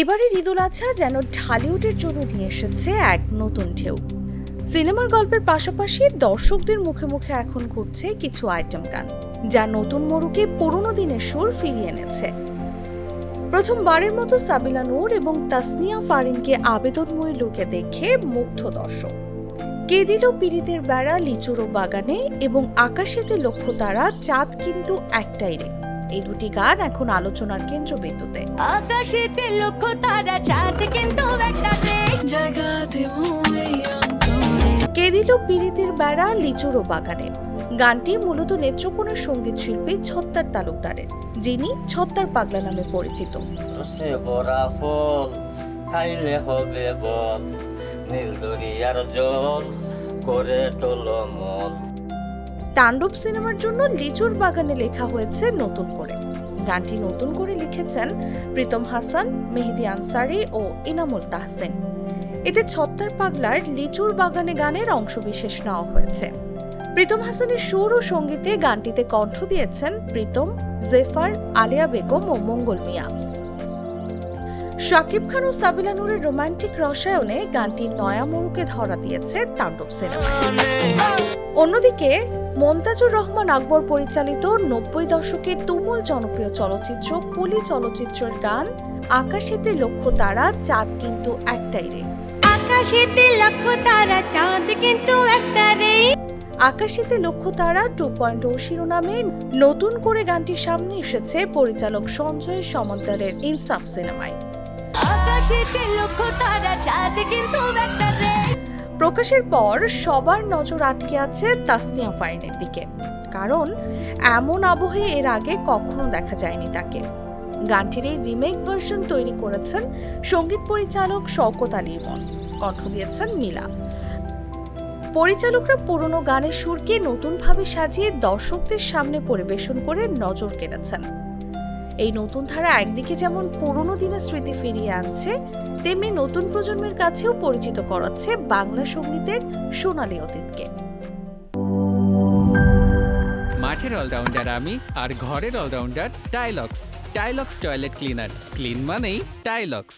এবারের ঈদুল আজহা যেন ঢালিউডের জন্য নিয়ে এসেছে এক নতুন ঢেউ। সিনেমার গল্পের পাশাপাশি দর্শকদের মুখে মুখে এখন ঘুরছে কিছু আইটেম গান, যা নতুন মোড়কে পুরনো দিনের সুর ফিরিয়ে এনেছে। প্রথমবারের মতো সাবিলা নূর এবং তাসনিয়া ফারিনকে আবেদনময়ী লুকে দেখে মুগ্ধ দর্শক। কে দিল পিরিতের বেড়া লিচুরো বাগানে এবং আকাশেতে লক্ষ্য তারা চাঁদ কিন্তু একটাই রে, এই দুটি গান এখন আলোচনার কেন্দ্রবিন্দুতে। আকাশেতে লক্ষ্য তারা চাঁদ কিন্তু একটাতে কে দিল পিরিতের বেড়া লিচুরো বাগানে গানটি মূলত নেত্রকোনার সঙ্গীত শিল্পী ছত্তার তালুকদারের, যিনি ছত্তার পাগলা নামে পরিচিত। সে ভরা ফল খাইলে হবে বল, নীল দরিয়ার জল করে টলমল। তাণ্ডব সিনেমার জন্য লিচুর বাগানে লেখা হয়েছে নতুন করে। গানটি নতুন করে লিখেছেন প্রীতম হাসান, মেহেদি আনসারি ও ইনামুল তাহসিন। এতে ছত্তার পাগলার লিচুর বাগানে গানের অংশবিশেষ নেওয়া হয়েছে। প্রীতম হাসানের সুর ও সঙ্গীতে গানটিতে কণ্ঠ দিয়েছেন প্রীতম, জেফার, আলিয়া বেগম ও মঙ্গল মিয়া। শাকিব খান ও সাবিলা নূরের রোমান্টিক রসায়নে গানটি নয়া মোড়কে ধরা দিয়েছে তাণ্ডব সিনেমায়। অন্যদিকে মন্তাজুর রহমান আকবর পরিচালিত ৯০ দশকের তুমুল জনপ্রিয় চলচ্চিত্র কুলি চলচ্চিত্রের গান আকাশেতে লক্ষ্য তারা চাঁদ কিন্তু একটাই রে। আকাশেতে লক্ষ্য তারা চাঁদ কিন্তু একটারে আকাশেতে লক্ষ্য তারা 2.0 শিরোনামে নতুন করে গানটি সামনে এসেছে পরিচালক সঞ্জয় সমদ্দারের ইনসাফ সিনেমায়। আকাশেতে লক্ষ্য তারা চাঁদ কিন্তু একটারে। প্রকাশের পর সবার নজর আটকে আছে তাসনিয়া ফারিনের দিকে, কারণ এমন আবহে এর আগে কখনো দেখা যায়নি তাকে। গানটির এই রিমেক ভার্সন তৈরি করেছেন সঙ্গীত পরিচালক শওকত আলী ইমন, কণ্ঠ দিয়েছেন মিলা। পরিচালকরা পুরনো গানের সুরকে নতুনভাবে সাজিয়ে দর্শকদের সামনে পরিবেশন করে নজর কেড়েছেন। এই নতুন ধারা একদিকে যেমন পুরনো দিনের স্মৃতি ফিরিয়ে আনছে, তেমনি নতুন প্রজন্মের কাছেও পরিচিত করাচ্ছে বাংলা সঙ্গীতের সোনালী অতীতকে। মাঠের অলরাউন্ডার আমি, আর ঘরের allrounder Tilex. Tilex toilet cleaner, clean মানেই টাইলক্স।